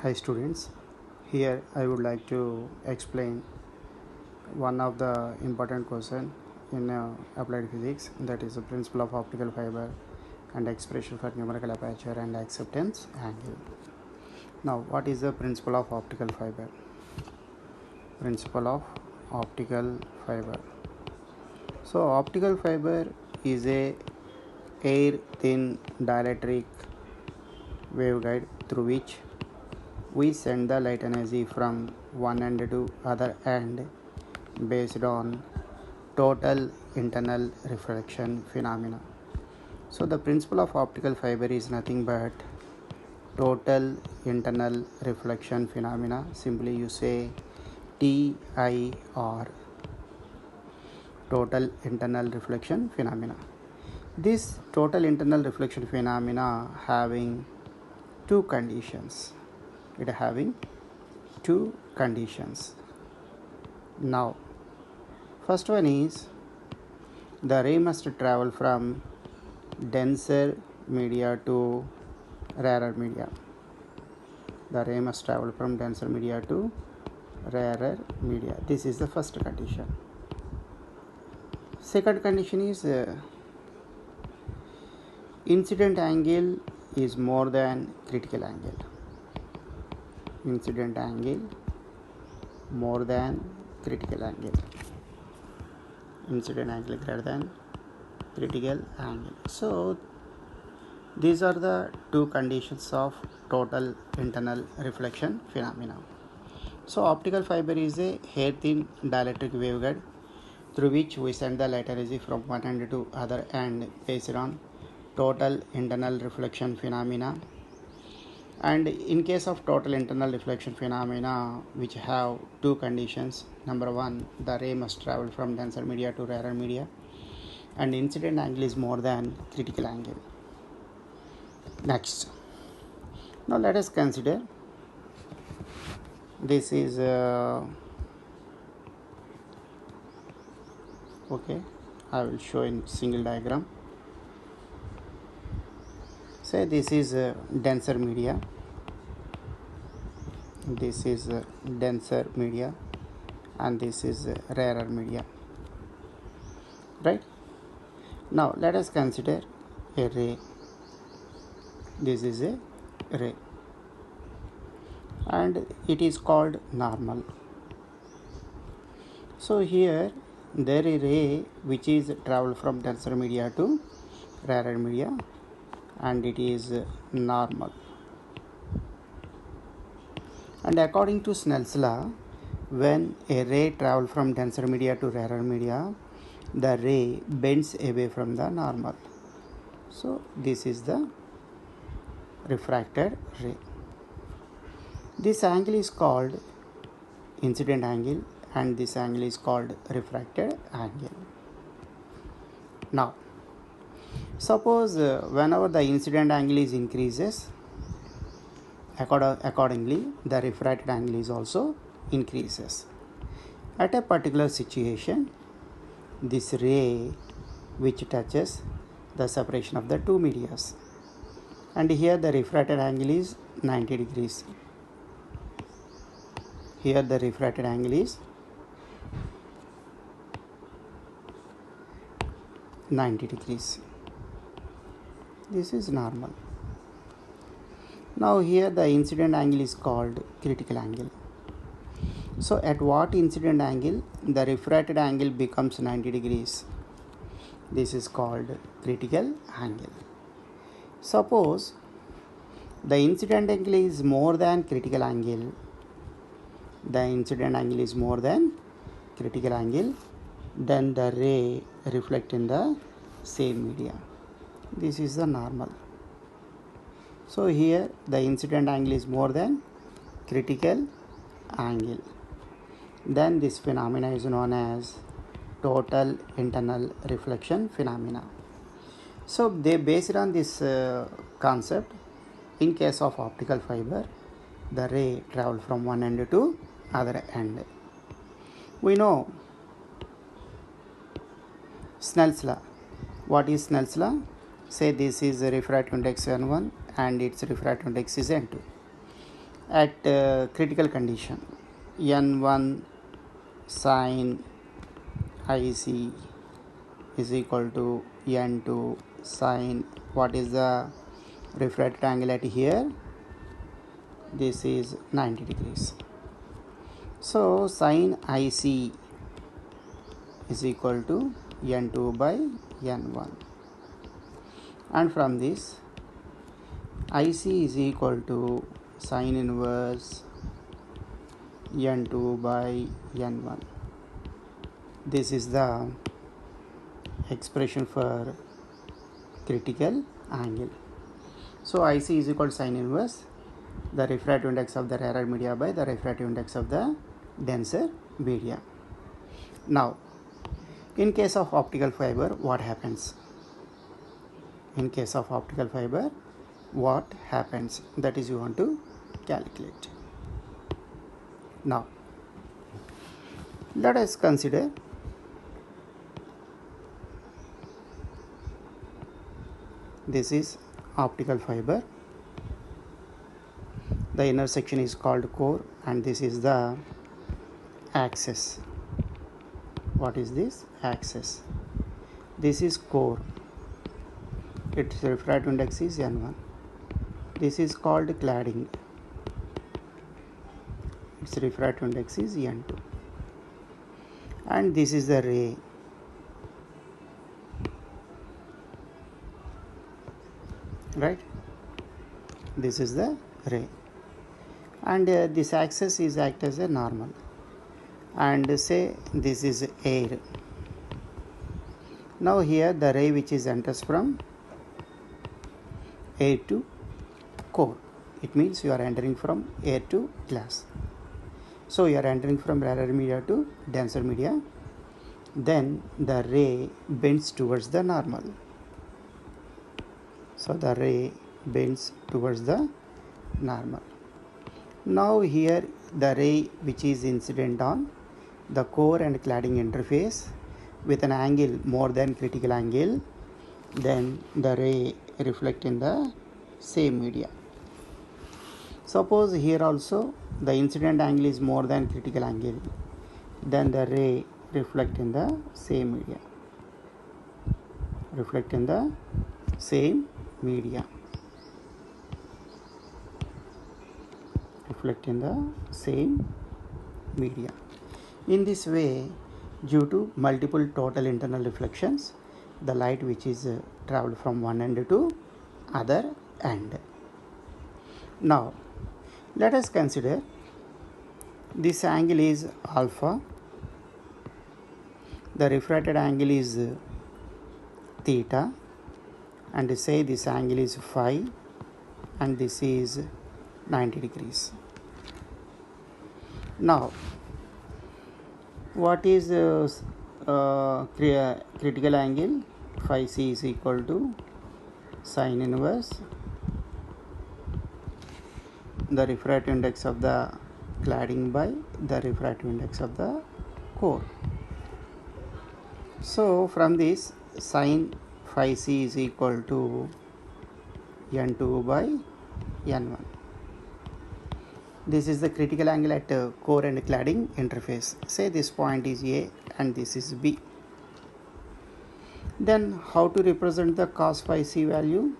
Hi students, here I would like to explain one of the important question in applied physics, that is the principle of optical fiber and expression for numerical aperture and acceptance angle. Now what is the principle of optical fiber? Principle of optical fiber. So optical fiber is a air thin dielectric waveguide through which we send the light energy from one end to other end based on total internal reflection phenomena. So the principle of optical fiber is nothing but total internal reflection phenomena. Simply you say TIR, total internal reflection phenomena. This total internal reflection phenomena having two conditions. It having two conditions. Now, first one is the ray must travel from denser media to rarer media. The ray must travel from denser media to rarer media. This is the first condition. Second condition is incident angle is more than critical angle. Incident angle more than critical angle. Incident angle greater than critical angle. So these are the two conditions of total internal reflection phenomena. So optical fiber is a hair thin dielectric waveguide through which we send the light energy from one end to other end based on total internal reflection phenomena. And in case of total internal reflection phenomena, which have two conditions: number one, the ray must travel from denser media to rarer media, and incident angle is more than critical angle. Next, now let us consider this is okay, I will show in single diagram. Say this is denser media, this is denser media, and this is rarer media, right? Now let us consider a ray. This is a ray and it is called normal. So here there is a ray which is travel from denser media to rarer media and it is normal. And according to Snell's law, when a ray travels from denser media to rarer media, the ray bends away from the normal. So this is the refracted ray. This angle is called incident angle and this angle is called refracted angle. Now, suppose whenever the incident angle is increases, accordingly the refracted angle is also increases. At a particular situation, this ray which touches the separation of the two medias, and here the refracted angle is 90 degrees. Here the refracted angle is 90 degrees. This is normal. Now here the incident angle is called critical angle. So at what incident angle the refracted angle becomes 90 degrees? This is called critical angle. Suppose the incident angle is more than critical angle, the incident angle is more than critical angle, then the ray reflect in the same media. This is the normal. So here the incident angle is more than critical angle. Then this phenomena is known as total internal reflection phenomena. So they based on this concept, in case of optical fiber, the ray travel from one end to other end. We know Snell's law. What is Snell's law? Say this is refractive index N1 and its refractive index is N2. at critical condition n1 sin IC is equal to n2 sin, what is the refracted angle at here? This is 90 degrees. So sin IC is equal to n2 by n1, and from this IC is equal to sin inverse n2 by n1. This is the expression for critical angle. So IC is equal to sin inverse the refractive index of the rarer media by the refractive index of the denser media. Now, in case of optical fiber, what happens? In case of optical fiber, what happens? That is, you want to calculate. Now, let us consider this is optical fiber. The inner section is called core, and this is the axis. What is this? Axis. This is core. Its refractive index is n1. This is called cladding. Its refractive index is n2. And this is the ray. Right? This is the ray. And this axis is act as a normal. And say this is air. Now here the ray which is enters from air to core. It means you are entering from air to glass. So you are entering from rarer media to denser media. Then the ray bends towards the normal. So the ray bends towards the normal. Now here the ray which is incident on the core and cladding interface with an angle more than critical angle, then the ray reflect in the same media. Suppose here also the incident angle is more than critical angle, then the ray reflect in the same media. Reflect in the same media. Reflect in the same media. In this way, due to multiple total internal reflections, the light which is traveled from one end to other end. Now, let us consider this angle is alpha, the refracted angle is theta, and say this angle is phi, and this is 90 degrees. Now, what is critical angle? Phi c is equal to sin inverse the refractive index of the cladding by the refractive index of the core. So from this, sin phi c is equal to n2 by n1. This is the critical angle at core and cladding interface. Say this point is A and this is B. Then how to represent the cos phi c value?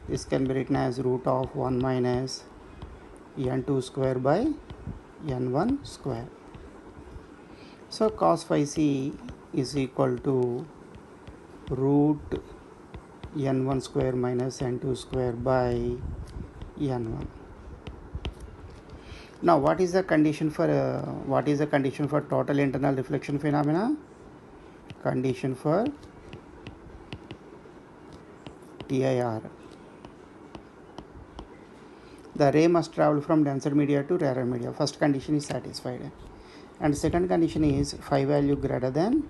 This can be written as root of 1 minus n2 square by n1 square. So cos phi c is equal to root n1 square minus n2 square by n1. Now what is the condition for total internal reflection phenomena? Condition for TIR. The ray must travel from denser media to rarer media. First condition is satisfied. And second condition is phi value greater than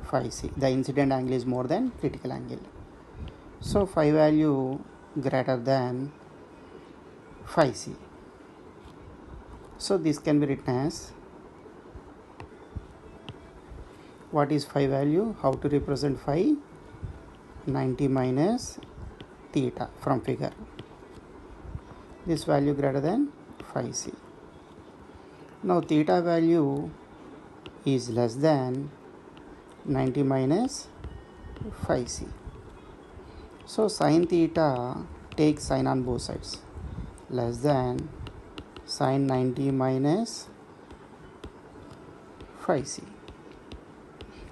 phi c. The incident angle is more than critical angle. So phi value greater than phi c. So this can be written as, what is phi value? How to represent phi? 90 minus theta from figure. This value greater than phi c. Now theta value is less than 90 minus phi c. So sin theta, take sin on both sides, less than sin 90 minus phi c.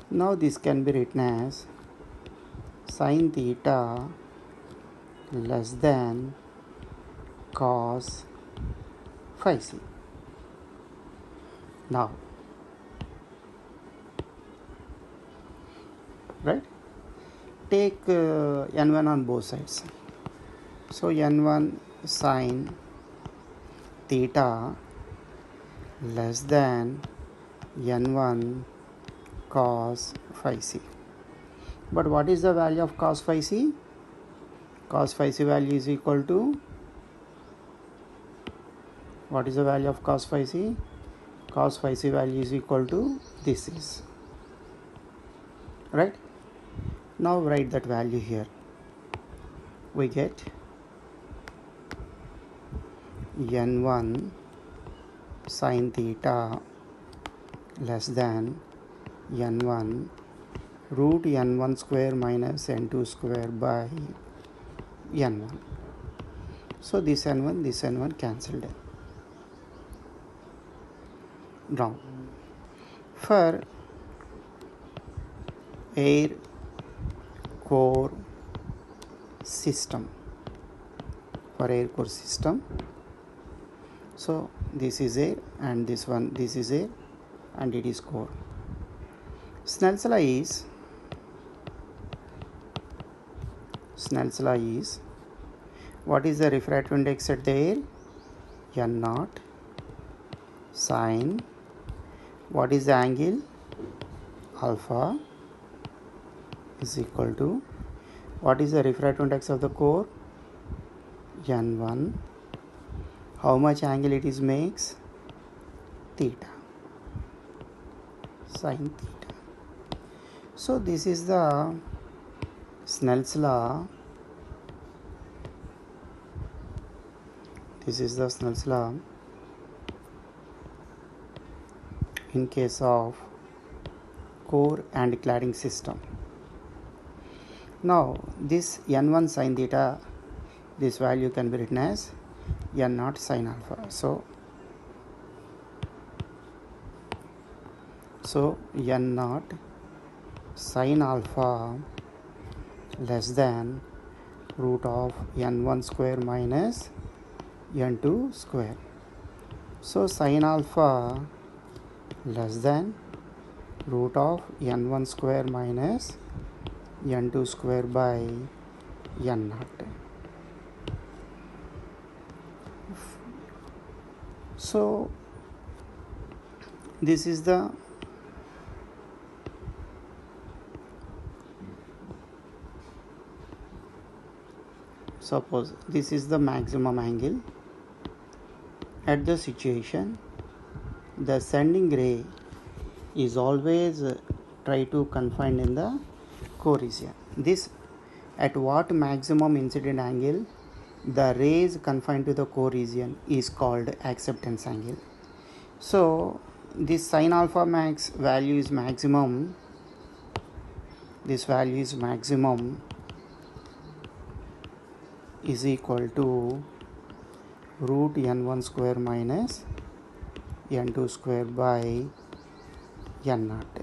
Now this can be written as sin theta less than cos phi c. Now, right, take n1 on both sides. So n1 sin theta less than n1 cos phi c. But what is the value of cos phi c? Cos phi c value is equal to, what is the value of cos phi c? Cos phi c value is equal to this is, right? Now write that value here. We get n1 sin theta less than n1 root n1 square minus n2 square by n1. So this n1 cancelled. Now for air core system, so this is air and this is air and it is core. Snell's law is what is the refractive index at the air? N naught sine, what is the angle? Alpha is equal to, what is the refractive index of the core? N1. How much angle it is makes? Theta, sin theta. So this is the Snell's law. This is the Snell's law in case of core and cladding system. Now this n1 sin theta, this value can be written as n naught sin alpha. So n naught sin alpha less than root of n1 square minus n2 square. So sin alpha less than root of n1 square minus n2 square by n naught. So this is the suppose this is the maximum angle at the situation. The sending ray is always try to confined in the core region. This at what maximum incident angle the rays confined to the core region is called acceptance angle. So this sin alpha max value is maximum. This value is maximum is equal to root n1 square minus n2 square by n naught.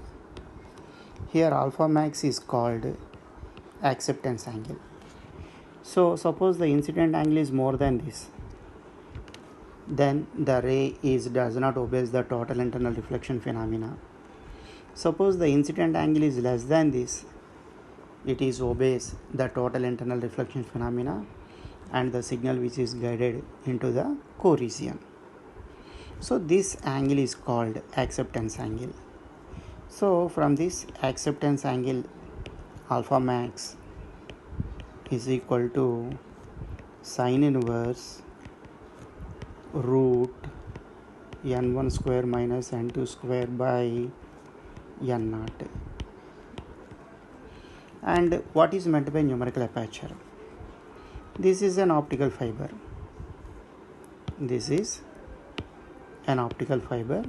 Here alpha max is called acceptance angle. So suppose the incident angle is more than this, then the ray does not obey the total internal reflection phenomena. Suppose the incident angle is less than this, it is obeys the total internal reflection phenomena and the signal which is guided into the core region. So this angle is called acceptance angle. So from this acceptance angle, alpha max is equal to sin inverse root n1 square minus n2 square by n naught. And what is meant by numerical aperture? This is an optical fiber. This is an optical fiber,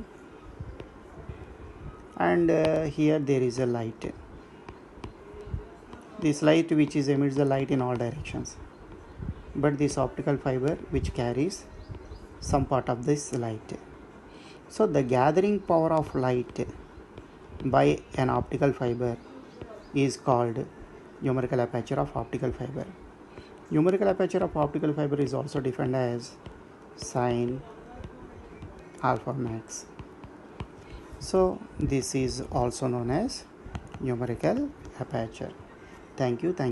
and here there is a light. This light which is emits the light in all directions, but this optical fiber which carries some part of this light. So the gathering power of light by an optical fiber is called numerical aperture of optical fiber. Numerical aperture of optical fiber is also defined as sin alpha max. So this is also known as numerical aperture. Thank you.